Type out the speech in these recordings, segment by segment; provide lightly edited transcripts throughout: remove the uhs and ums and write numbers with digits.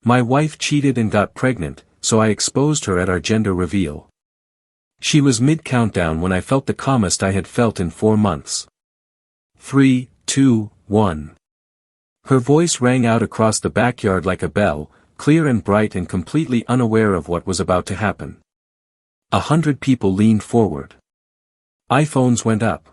My wife cheated and got pregnant, so I exposed her at our gender reveal. She was mid-countdown when I felt the calmest I had felt in 4 months. 3, 2, 1. Her voice rang out across the backyard like a bell, clear and bright and completely unaware of what was about to happen. 100 people leaned forward. iPhones went up.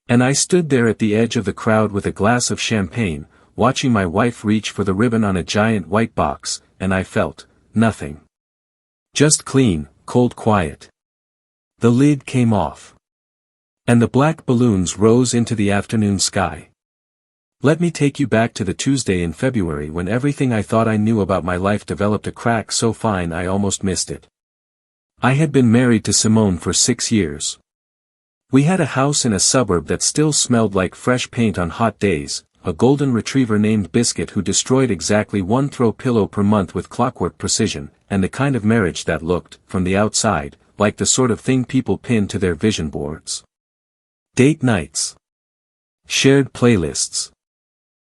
And I stood there at the edge of the crowd with a glass of champagne, watching my wife reach for the ribbon on a giant white box, and I felt nothing. Just clean, cold quiet. The lid came off. And the black balloons rose into the afternoon sky. Let me take you back to the Tuesday in February when everything I thought I knew about my life developed a crack so fine I almost missed it. I had been married to Simone for 6 years. We had a house in a suburb that still smelled like fresh paint on hot days, a golden retriever named Biscuit who destroyed exactly 1 throw pillow per month with clockwork precision, and the kind of marriage that looked, from the outside, like the sort of thing people pin to their vision boards. Date nights. Shared playlists.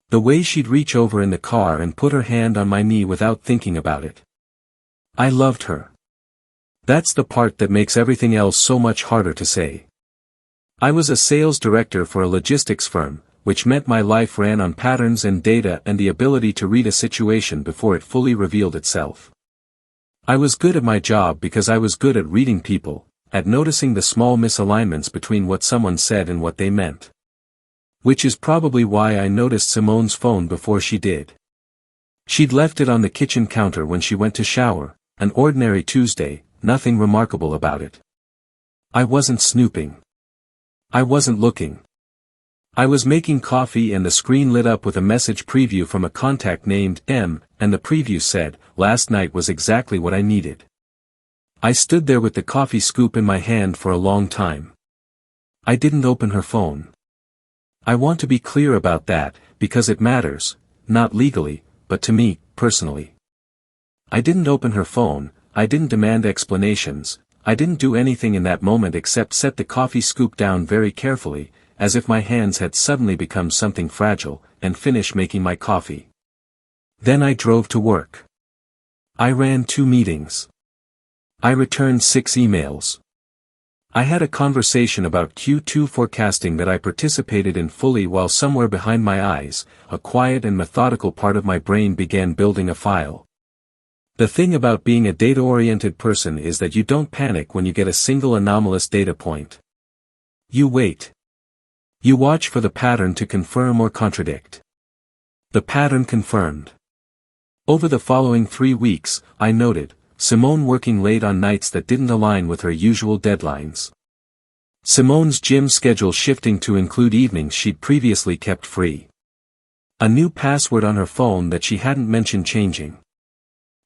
The way she'd reach over in the car and put her hand on my knee without thinking about it. I loved her. That's the part that makes everything else so much harder to say. I was a sales director for a logistics firm, which meant my life ran on patterns and data and the ability to read a situation before it fully revealed itself. I was good at my job because I was good at reading people, at noticing the small misalignments between what someone said and what they meant. Which is probably why I noticed Simone's phone before she did. She'd left it on the kitchen counter when she went to shower, an ordinary Tuesday, nothing remarkable about it. I wasn't snooping. I wasn't looking. I was making coffee and the screen lit up with a message preview from a contact named M, and the preview said, "Last night was exactly what I needed." I stood there with the coffee scoop in my hand for a long time. I didn't open her phone. I want to be clear about that, because it matters, not legally, but to me, personally. I didn't open her phone, I didn't demand explanations, I didn't do anything in that moment except set the coffee scoop down very carefully, as if my hands had suddenly become something fragile, and finish making my coffee. Then I drove to work. I ran 2 meetings. I returned 6 emails. I had a conversation about Q2 forecasting that I participated in fully while somewhere behind my eyes, a quiet and methodical part of my brain began building a file. The thing about being a data-oriented person is that you don't panic when you get a single anomalous data point. You wait. You watch for the pattern to confirm or contradict. The pattern confirmed. Over the following 3 weeks, I noted, Simone working late on nights that didn't align with her usual deadlines. Simone's gym schedule shifting to include evenings she'd previously kept free. A new password on her phone that she hadn't mentioned changing.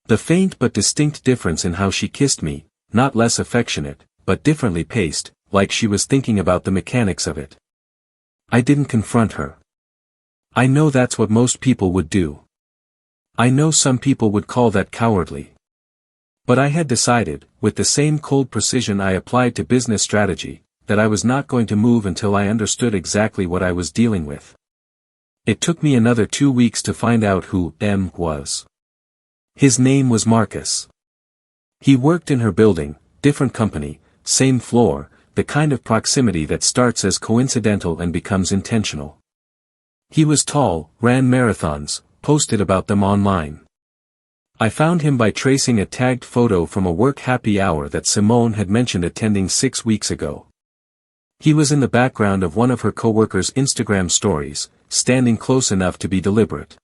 The faint but distinct difference in how she kissed me, not less affectionate, but differently paced, like she was thinking about the mechanics of it. I didn't confront her. I know that's what most people would do. I know some people would call that cowardly. But I had decided, with the same cold precision I applied to business strategy, that I was not going to move until I understood exactly what I was dealing with. It took me another 2 weeks to find out who M was. His name was Marcus. He worked in her building, different company, same floor, the kind of proximity that starts as coincidental and becomes intentional. He was tall, ran marathons, posted about them online. I found him by tracing a tagged photo from a work happy hour that Simone had mentioned attending 6 weeks ago. He was in the background of one of her coworkers' Instagram stories, standing close enough to be deliberate.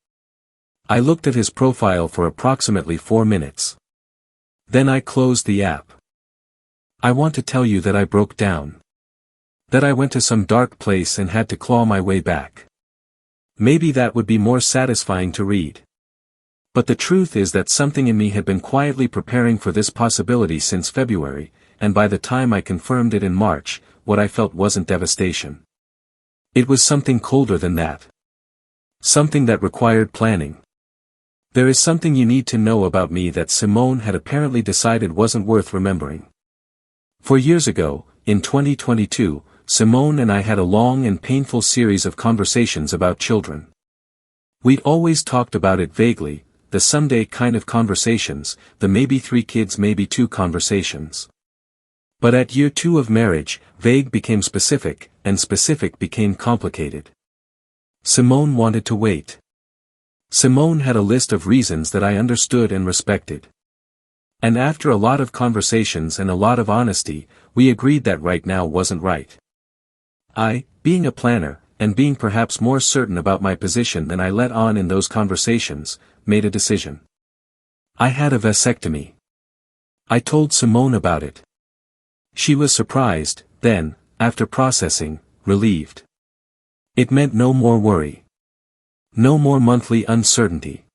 I looked at his profile for approximately 4 minutes. Then I closed the app. I want to tell you that I broke down. That I went to some dark place and had to claw my way back. Maybe that would be more satisfying to read. But the truth is that something in me had been quietly preparing for this possibility since February, and by the time I confirmed it in March, what I felt wasn't devastation. It was something colder than that. Something that required planning. There is something you need to know about me that Simone had apparently decided wasn't worth remembering. 4 years ago, in 2022, Simone and I had a long and painful series of conversations about children. We'd always talked about it vaguely, the someday kind of conversations, the maybe 3 kids maybe 2 conversations. But at year 2 of marriage, vague became specific, and specific became complicated. Simone wanted to wait. Simone had a list of reasons that I understood and respected. And after a lot of conversations and a lot of honesty, we agreed that right now wasn't right. I, being a planner, and being perhaps more certain about my position than I let on in those conversations, made a decision. I had a vasectomy. I told Simone about it. She was surprised, then, after processing, relieved. It meant no more worry. No more monthly uncertainty.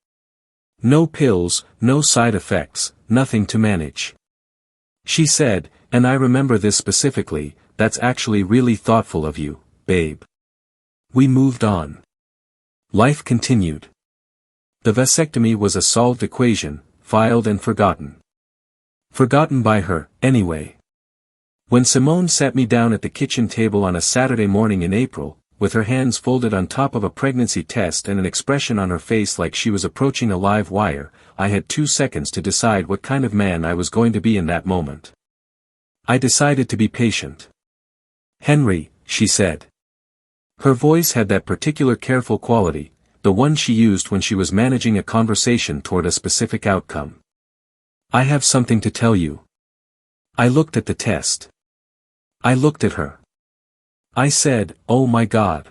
No pills, no side effects, nothing to manage. She said, and I remember this specifically, "That's actually really thoughtful of you, babe." We moved on. Life continued. The vasectomy was a solved equation, filed and forgotten. Forgotten by her, anyway. When Simone sat me down at the kitchen table on a Saturday morning in April, with her hands folded on top of a pregnancy test and an expression on her face like she was approaching a live wire, I had 2 seconds to decide what kind of man I was going to be in that moment. I decided to be patient. "Henry," she said. Her voice had that particular careful quality, the one she used when she was managing a conversation toward a specific outcome. "I have something to tell you." I looked at the test. I looked at her. I said, "Oh my God."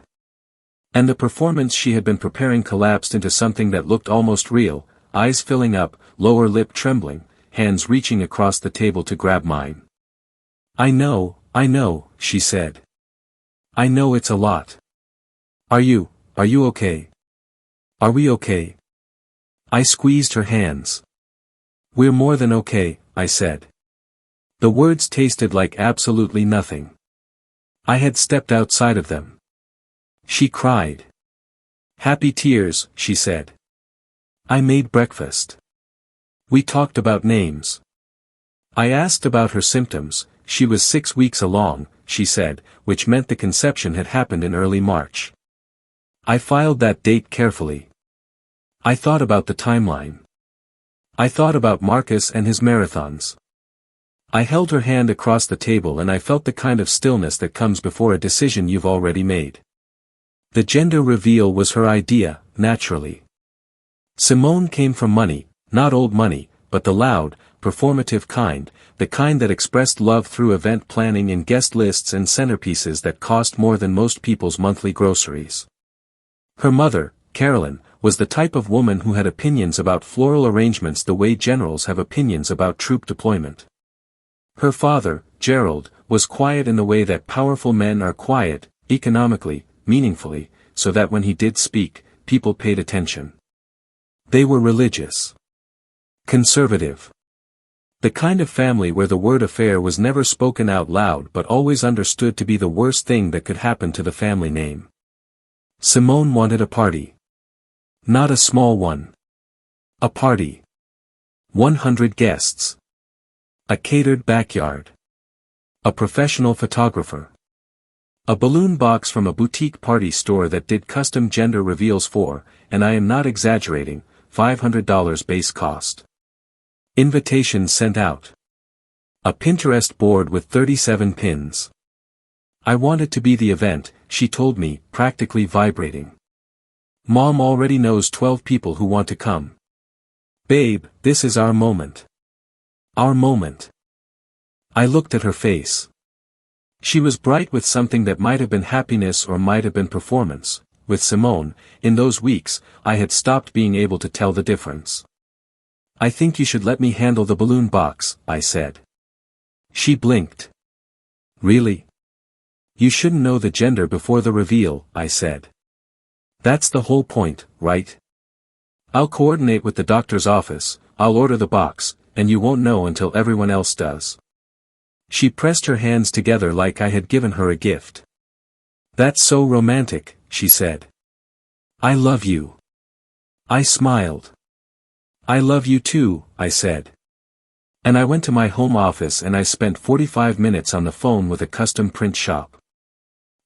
And the performance she had been preparing collapsed into something that looked almost real, eyes filling up, lower lip trembling, hands reaching across the table to grab mine. I know, she said. "I know it's a lot. Are you okay? Are we okay?" I squeezed her hands. "We're more than okay," I said. The words tasted like absolutely nothing. I had stepped outside of them. She cried. "Happy tears," she said. I made breakfast. We talked about names. I asked about her symptoms. She was 6 weeks along, she said, which meant the conception had happened in early March. I filed that date carefully. I thought about the timeline. I thought about Marcus and his marathons. I held her hand across the table and I felt the kind of stillness that comes before a decision you've already made. The gender reveal was her idea, naturally. Simone came from money, not old money, but the loud, performative kind, the kind that expressed love through event planning and guest lists and centerpieces that cost more than most people's monthly groceries. Her mother, Carolyn, was the type of woman who had opinions about floral arrangements the way generals have opinions about troop deployment. Her father, Gerald, was quiet in the way that powerful men are quiet, economically, meaningfully, so that when he did speak, people paid attention. They were religious. Conservative. The kind of family where the word affair was never spoken out loud but always understood to be the worst thing that could happen to the family name. Simone wanted a party. Not a small one. A party. 100 guests. A catered backyard. A professional photographer. A balloon box from a boutique party store that did custom gender reveals for, and I am not exaggerating, $500 base cost. Invitations sent out. A Pinterest board with 37 pins. I wanted to be the event, she told me, practically vibrating. Mom already knows 12 people who want to come. Babe, this is our moment. Our moment. I looked at her face. She was bright with something that might have been happiness or might have been performance. With Simone, in those weeks, I had stopped being able to tell the difference. "I think you should let me handle the balloon box," I said. She blinked. "Really? You shouldn't know the gender before the reveal," I said. "That's the whole point, right? I'll coordinate with the doctor's office, I'll order the box, and you won't know until everyone else does." She pressed her hands together like I had given her a gift. "That's so romantic," she said. "I love you." I smiled. "I love you too," I said. And I went to my home office and I spent 45 minutes on the phone with a custom print shop.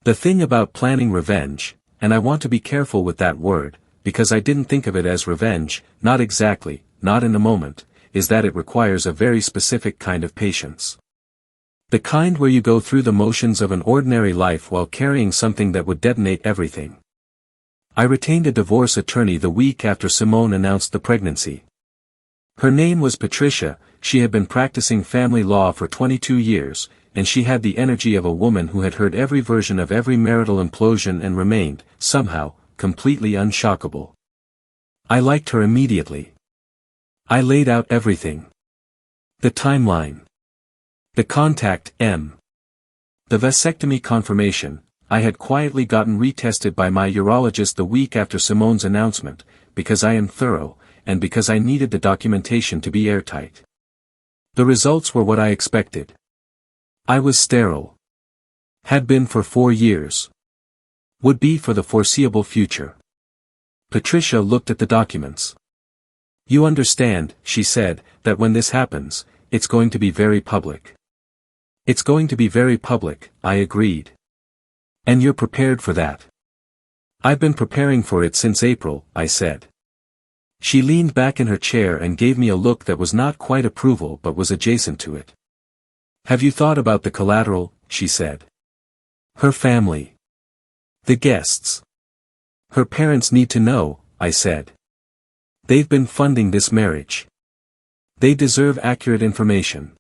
The thing about planning revenge, and I want to be careful with that word, because I didn't think of it as revenge, not exactly, not in the moment, is that it requires a very specific kind of patience. The kind where you go through the motions of an ordinary life while carrying something that would detonate everything. I retained a divorce attorney the week after Simone announced the pregnancy. Her name was Patricia. She had been practicing family law for 22 years, and she had the energy of a woman who had heard every version of every marital implosion and remained, somehow, completely unshockable. I liked her immediately. I laid out everything. The timeline. The contact, the vasectomy confirmation. I had quietly gotten retested by my urologist the week after Simone's announcement, because I am thorough, and because I needed the documentation to be airtight. The results were what I expected. I was sterile. Had been for 4 years. Would be for the foreseeable future. Patricia looked at the documents. You understand, she said, that when this happens, it's going to be very public. It's going to be very public, I agreed. And you're prepared for that? I've been preparing for it since April, I said. She leaned back in her chair and gave me a look that was not quite approval but was adjacent to it. Have you thought about the collateral, she said. Her family. The guests. Her parents need to know, I said. They've been funding this marriage. They deserve accurate information.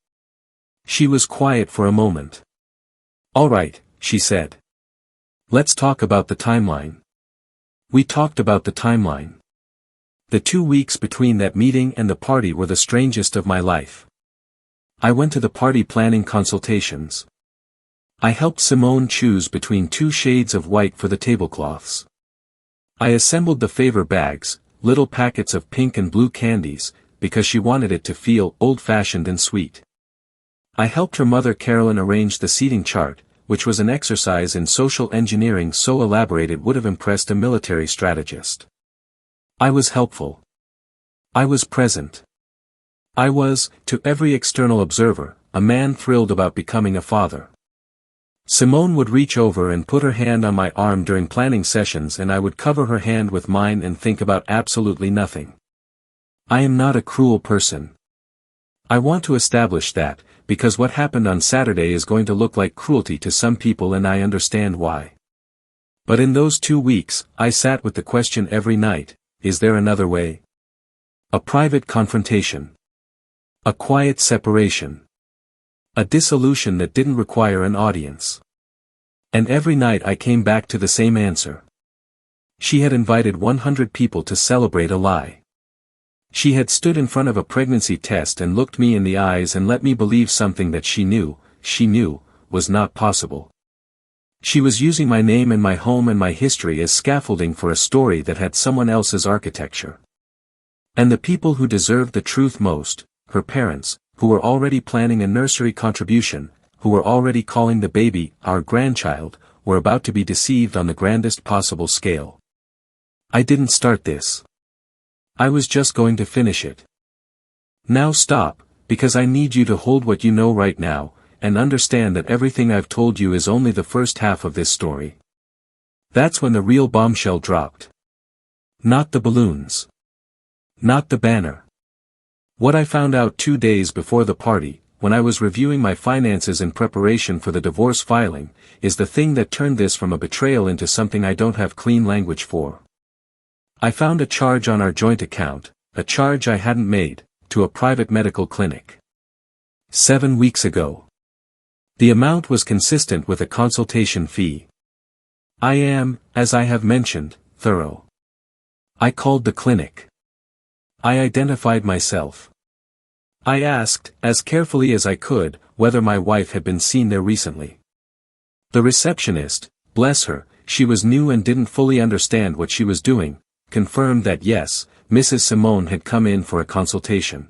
She was quiet for a moment. All right, she said. Let's talk about the timeline. We talked about the timeline. The 2 weeks between that meeting and the party were the strangest of my life. I went to the party planning consultations. I helped Simone choose between 2 shades of white for the tablecloths. I assembled the favor bags, little packets of pink and blue candies, because she wanted it to feel old-fashioned and sweet. I helped her mother Carolyn arrange the seating chart, which was an exercise in social engineering so elaborate it would have impressed a military strategist. I was helpful. I was present. I was, to every external observer, a man thrilled about becoming a father. Simone would reach over and put her hand on my arm during planning sessions and I would cover her hand with mine and think about absolutely nothing. I am not a cruel person. I want to establish that, because what happened on Saturday is going to look like cruelty to some people and I understand why. But in those 2 weeks, I sat with the question every night, is there another way? A private confrontation. A quiet separation. A dissolution that didn't require an audience. And every night I came back to the same answer. She had invited 100 people to celebrate a lie. She had stood in front of a pregnancy test and looked me in the eyes and let me believe something that she knew, was not possible. She was using my name and my home and my history as scaffolding for a story that had someone else's architecture. And the people who deserved the truth most, her parents, who were already planning a nursery contribution, who were already calling the baby our grandchild, were about to be deceived on the grandest possible scale. I didn't start this. I was just going to finish it. Now stop, because I need you to hold what you know right now, and understand that everything I've told you is only the first half of this story. That's when the real bombshell dropped. Not the balloons. Not the banner. What I found out 2 days before the party, when I was reviewing my finances in preparation for the divorce filing, is the thing that turned this from a betrayal into something I don't have clean language for. I found a charge on our joint account, a charge I hadn't made, to a private medical clinic. 7 weeks ago. The amount was consistent with a consultation fee. I am, as I have mentioned, thorough. I called the clinic. I identified myself. I asked, as carefully as I could, whether my wife had been seen there recently. The receptionist, bless her, she was new and didn't fully understand what she was doing, confirmed that yes, Mrs. Simone had come in for a consultation.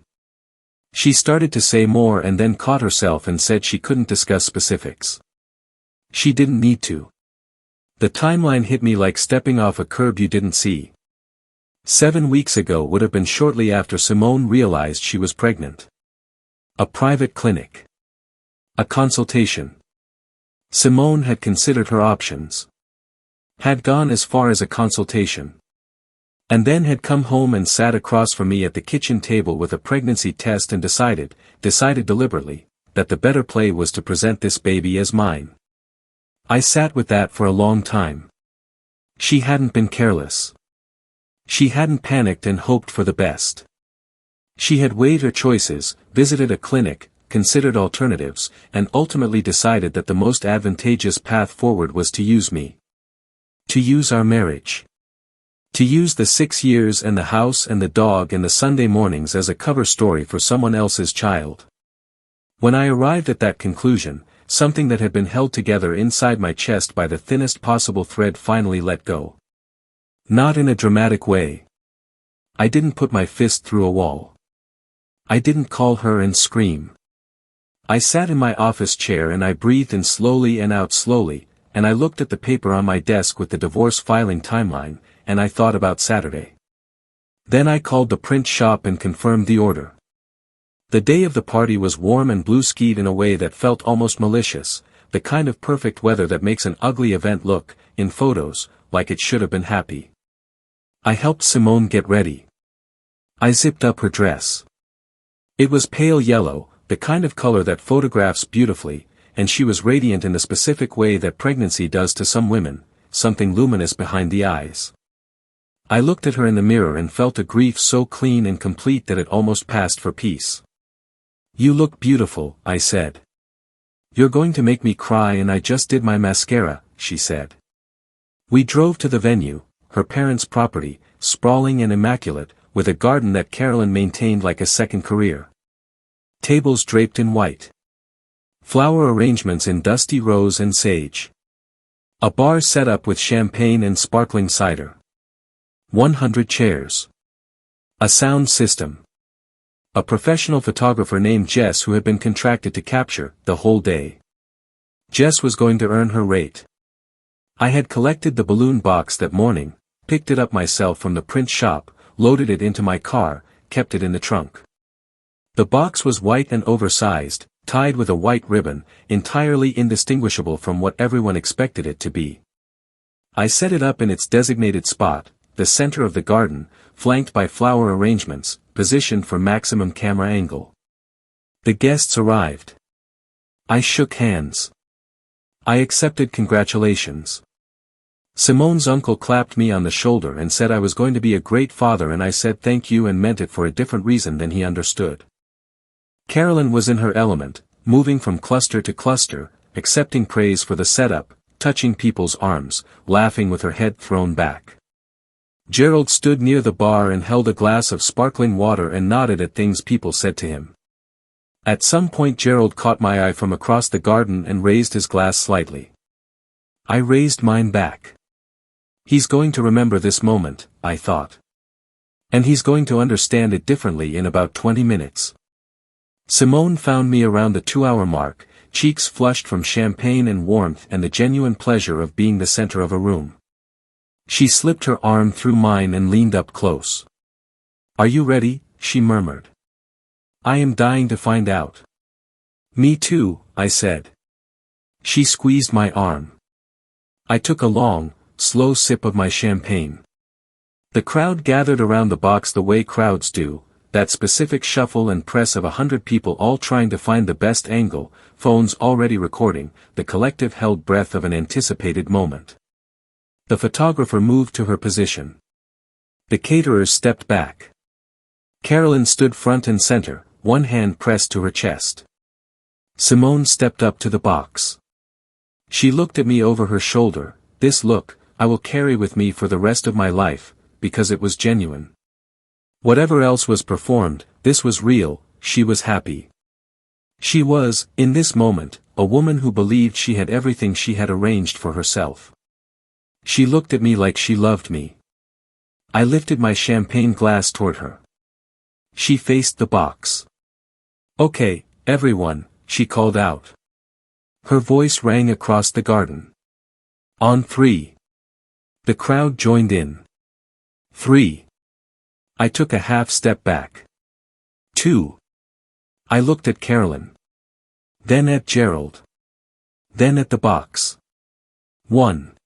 She started to say more and then caught herself and said she couldn't discuss specifics. She didn't need to. The timeline hit me like stepping off a curb you didn't see. 7 weeks ago would have been shortly after Simone realized she was pregnant. A private clinic. A consultation. Simone had considered her options. Had gone as far as a consultation. And then had come home and sat across from me at the kitchen table with a pregnancy test and decided deliberately, that the better play was to present this baby as mine. I sat with that for a long time. She hadn't been careless. She hadn't panicked and hoped for the best. She had weighed her choices, visited a clinic, considered alternatives, and ultimately decided that the most advantageous path forward was to use me. To use our marriage. To use the 6 years and the house and the dog and the Sunday mornings as a cover story for someone else's child. When I arrived at that conclusion, something that had been held together inside my chest by the thinnest possible thread finally let go. Not in a dramatic way. I didn't put my fist through a wall. I didn't call her and scream. I sat in my office chair and I breathed in slowly and out slowly, and I looked at the paper on my desk with the divorce filing timeline, and I thought about Saturday. Then I called the print shop and confirmed the order. The day of the party was warm and blue-skied in a way that felt almost malicious, the kind of perfect weather that makes an ugly event look, in photos, like it should have been happy. I helped Simone get ready. I zipped up her dress. It was pale yellow, the kind of color that photographs beautifully, and she was radiant in the specific way that pregnancy does to some women, something luminous behind the eyes. I looked at her in the mirror and felt a grief so clean and complete that it almost passed for peace. "You look beautiful," I said. "You're going to make me cry and I just did my mascara," she said. We drove to the venue, her parents' property, sprawling and immaculate, with a garden that Carolyn maintained like a second career. Tables draped in white. Flower arrangements in dusty rose and sage. A bar set up with champagne and sparkling cider. 100 chairs. A sound system. A professional photographer named Jess who had been contracted to capture the whole day. Jess was going to earn her rate. I had collected the balloon box that morning, picked it up myself from the print shop, loaded it into my car, kept it in the trunk. The box was white and oversized, tied with a white ribbon, entirely indistinguishable from what everyone expected it to be. I set it up in its designated spot, the center of the garden, flanked by flower arrangements, positioned for maximum camera angle. The guests arrived. I shook hands. I accepted congratulations. Simone's uncle clapped me on the shoulder and said I was going to be a great father, and I said thank you and meant it for a different reason than he understood. Carolyn was in her element, moving from cluster to cluster, accepting praise for the setup, touching people's arms, laughing with her head thrown back. Gerald stood near the bar and held a glass of sparkling water and nodded at things people said to him. At some point Gerald caught my eye from across the garden and raised his glass slightly. I raised mine back. He's going to remember this moment, I thought. And he's going to understand it differently in about 20 minutes. Simone found me around the 2-hour mark, cheeks flushed from champagne and warmth and the genuine pleasure of being the center of a room. She slipped her arm through mine and leaned up close. "Are you ready?" she murmured. "I am dying to find out." "Me too," I said. She squeezed my arm. I took a long, slow sip of my champagne. The crowd gathered around the box the way crowds do, that specific shuffle and press of 100 people all trying to find the best angle, phones already recording, the collective held breath of an anticipated moment. The photographer moved to her position. The caterers stepped back. Carolyn stood front and center, one hand pressed to her chest. Simone stepped up to the box. She looked at me over her shoulder, this look, I will carry with me for the rest of my life, because it was genuine. Whatever else was performed, this was real, she was happy. She was, in this moment, a woman who believed she had everything she had arranged for herself. She looked at me like she loved me. I lifted my champagne glass toward her. She faced the box. "Okay, everyone," she called out. Her voice rang across the garden. "On 3. The crowd joined in. 3. I took a half step back. 2. I looked at Carolyn. Then at Gerald. Then at the box. 1.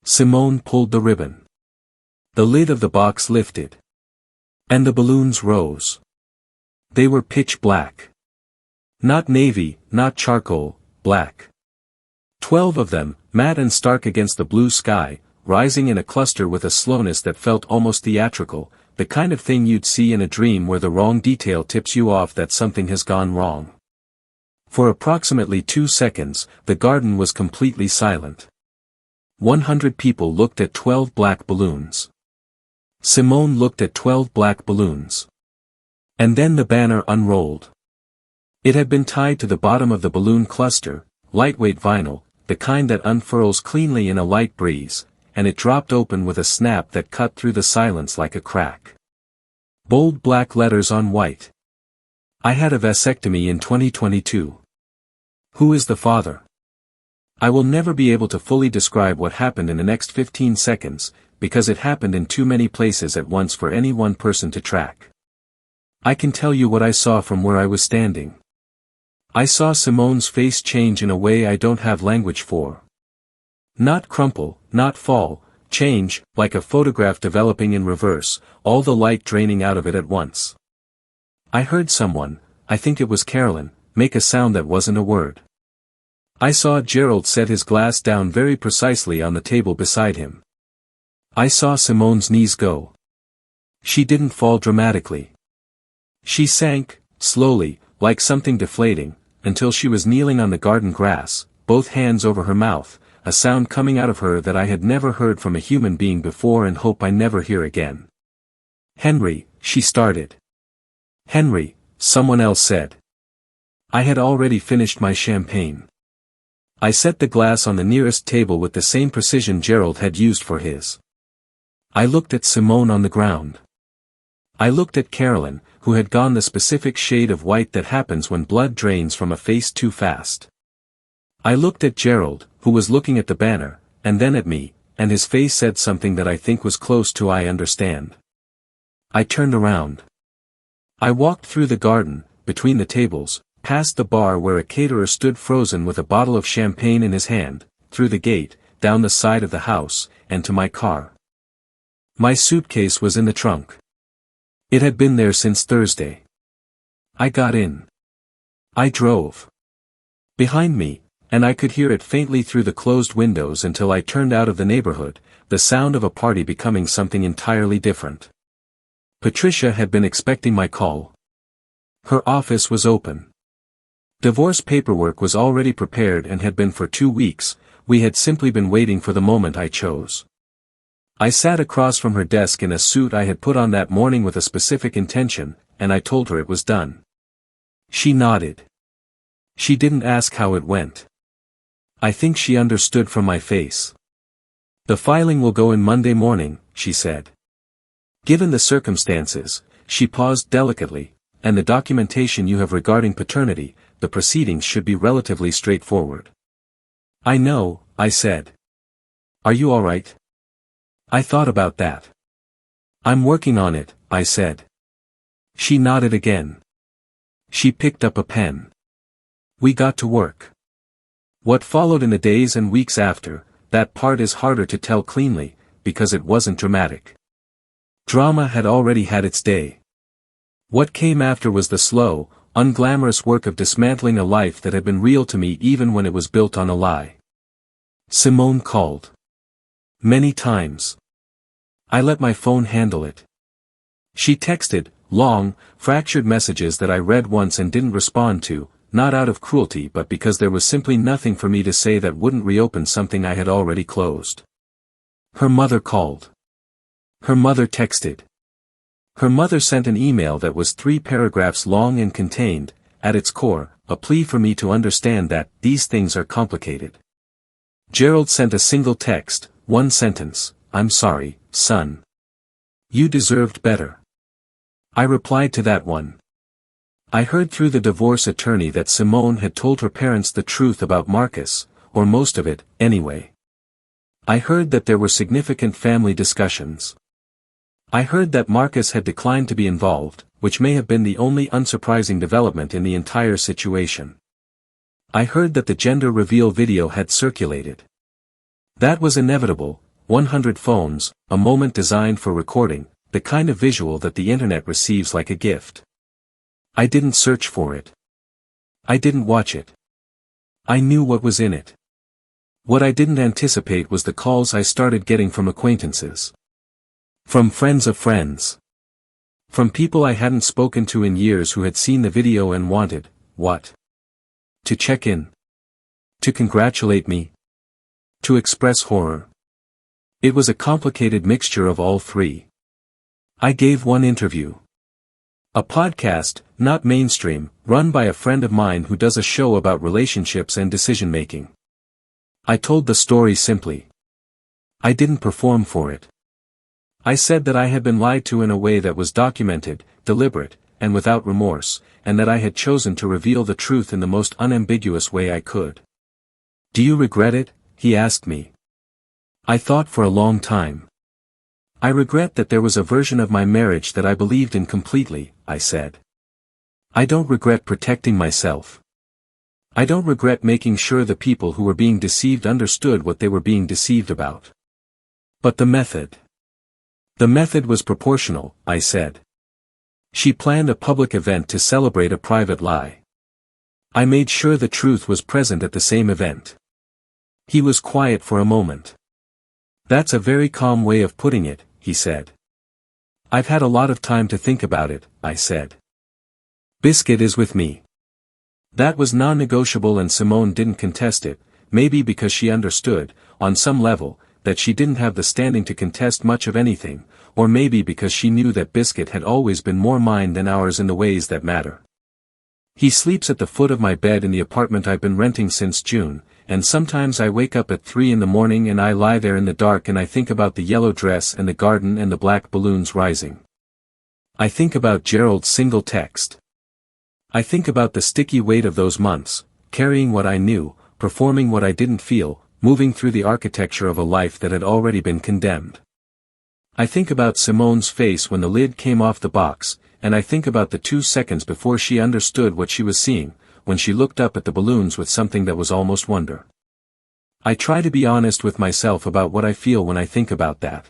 Simone pulled the ribbon. The lid of the box lifted. And the balloons rose. They were pitch black. Not navy, not charcoal, black. 12 of them, matte and stark against the blue sky, rising in a cluster with a slowness that felt almost theatrical, the kind of thing you'd see in a dream where the wrong detail tips you off that something has gone wrong. For approximately 2 seconds, the garden was completely silent. 100 people looked at 12 black balloons. Simone looked at 12 black balloons. And then the banner unrolled. It had been tied to the bottom of the balloon cluster, lightweight vinyl, the kind that unfurls cleanly in a light breeze, and it dropped open with a snap that cut through the silence like a crack. Bold black letters on white. I had a vasectomy in 2022. Who is the father? I will never be able to fully describe what happened in the next 15 seconds, because it happened in too many places at once for any one person to track. I can tell you what I saw from where I was standing. I saw Simone's face change in a way I don't have language for. Not crumple, not fall, change, like a photograph developing in reverse, all the light draining out of it at once. I heard someone, I think it was Carolyn, make a sound that wasn't a word. I saw Gerald set his glass down very precisely on the table beside him. I saw Simone's knees go. She didn't fall dramatically. She sank, slowly, like something deflating, until she was kneeling on the garden grass, both hands over her mouth, a sound coming out of her that I had never heard from a human being before and hope I never hear again. Henry, she started. Henry, someone else said. I had already finished my champagne. I set the glass on the nearest table with the same precision Gerald had used for his. I looked at Simone on the ground. I looked at Carolyn, who had gone the specific shade of white that happens when blood drains from a face too fast. I looked at Gerald, who was looking at the banner, and then at me, and his face said something that I think was close to I understand. I turned around. I walked through the garden, between the tables, past the bar where a caterer stood frozen with a bottle of champagne in his hand, through the gate, down the side of the house, and to my car. My suitcase was in the trunk. It had been there since Thursday. I got in. I drove. Behind me, and I could hear it faintly through the closed windows until I turned out of the neighborhood, the sound of a party becoming something entirely different. Patricia had been expecting my call. Her office was open. Divorce paperwork was already prepared and had been for 2 weeks, we had simply been waiting for the moment I chose. I sat across from her desk in a suit I had put on that morning with a specific intention, and I told her it was done. She nodded. She didn't ask how it went. I think she understood from my face. The filing will go in Monday morning, she said. Given the circumstances, she paused delicately, and the documentation you have regarding paternity, the proceedings should be relatively straightforward. I know, I said. Are you all right? I thought about that. I'm working on it, I said. She nodded again. She picked up a pen. We got to work. What followed in the days and weeks after, that part is harder to tell cleanly, because it wasn't dramatic. Drama had already had its day. What came after was the slow, unglamorous work of dismantling a life that had been real to me even when it was built on a lie. Simone called. Many times. I let my phone handle it. She texted, long, fractured messages that I read once and didn't respond to, not out of cruelty but because there was simply nothing for me to say that wouldn't reopen something I had already closed. Her mother called. Her mother texted. Her mother sent an email that was 3 paragraphs long and contained, at its core, a plea for me to understand that these things are complicated. Gerald sent a single text, 1 sentence, I'm sorry, son. You deserved better. I replied to that one. I heard through the divorce attorney that Simone had told her parents the truth about Marcus, or most of it, anyway. I heard that there were significant family discussions. I heard that Marcus had declined to be involved, which may have been the only unsurprising development in the entire situation. I heard that the gender reveal video had circulated. That was inevitable, 100 phones, a moment designed for recording, the kind of visual that the internet receives like a gift. I didn't search for it. I didn't watch it. I knew what was in it. What I didn't anticipate was the calls I started getting from acquaintances. From friends of friends. From people I hadn't spoken to in years who had seen the video and wanted, what? To check in. To congratulate me. To express horror. It was a complicated mixture of all three. I gave one interview. A podcast, not mainstream, run by a friend of mine who does a show about relationships and decision-making. I told the story simply. I didn't perform for it. I said that I had been lied to in a way that was documented, deliberate, and without remorse, and that I had chosen to reveal the truth in the most unambiguous way I could. Do you regret it? He asked me. I thought for a long time. I regret that there was a version of my marriage that I believed in completely, I said. I don't regret protecting myself. I don't regret making sure the people who were being deceived understood what they were being deceived about. But the method. The method was proportional, I said. She planned a public event to celebrate a private lie. I made sure the truth was present at the same event. He was quiet for a moment. That's a very calm way of putting it, he said. I've had a lot of time to think about it, I said. Biscuit is with me. That was non-negotiable and Simone didn't contest it, maybe because she understood, on some level, that she didn't have the standing to contest much of anything, or maybe because she knew that Biscuit had always been more mine than ours in the ways that matter. He sleeps at the foot of my bed in the apartment I've been renting since June, and sometimes I wake up at 3 in the morning and I lie there in the dark and I think about the yellow dress and the garden and the black balloons rising. I think about Gerald's single text. I think about the sticky weight of those months, carrying what I knew, performing what I didn't feel, moving through the architecture of a life that had already been condemned. I think about Simone's face when the lid came off the box, and I think about the 2 seconds before she understood what she was seeing, when she looked up at the balloons with something that was almost wonder. I try to be honest with myself about what I feel when I think about that.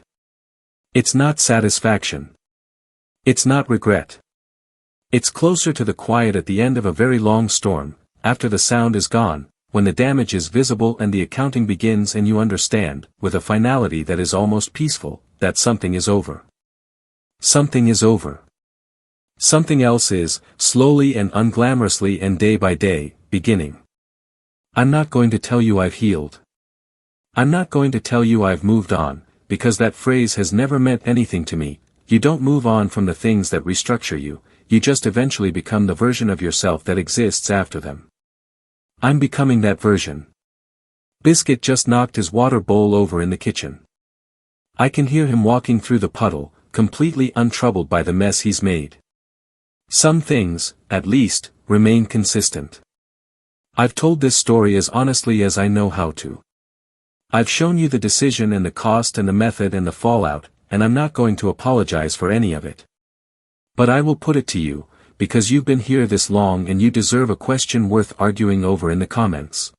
It's not satisfaction. It's not regret. It's closer to the quiet at the end of a very long storm, after the sound is gone, when the damage is visible and the accounting begins and you understand, with a finality that is almost peaceful, that something is over. Something is over. Something else is, slowly and unglamorously and day by day, beginning. I'm not going to tell you I've healed. I'm not going to tell you I've moved on, because that phrase has never meant anything to me. You don't move on from the things that restructure you, you just eventually become the version of yourself that exists after them. I'm becoming that version. Biscuit just knocked his water bowl over in the kitchen. I can hear him walking through the puddle, completely untroubled by the mess he's made. Some things, at least, remain consistent. I've told this story as honestly as I know how to. I've shown you the decision and the cost and the method and the fallout, and I'm not going to apologize for any of it. But I will put it to you, because you've been here this long and you deserve a question worth arguing over in the comments.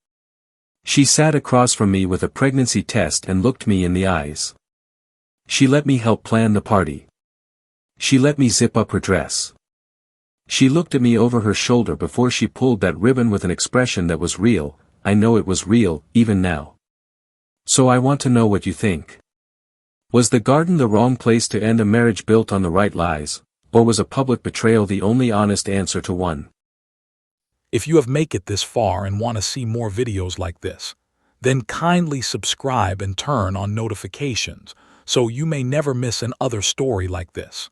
She sat across from me with a pregnancy test and looked me in the eyes. She let me help plan the party. She let me zip up her dress. She looked at me over her shoulder before she pulled that ribbon with an expression that was real. I know it was real, even now. So I want to know what you think. Was the garden the wrong place to end a marriage built on the right lies, or was a public betrayal the only honest answer to one? If you have made it this far and want to see more videos like this, then kindly subscribe and turn on notifications so you may never miss another story like this.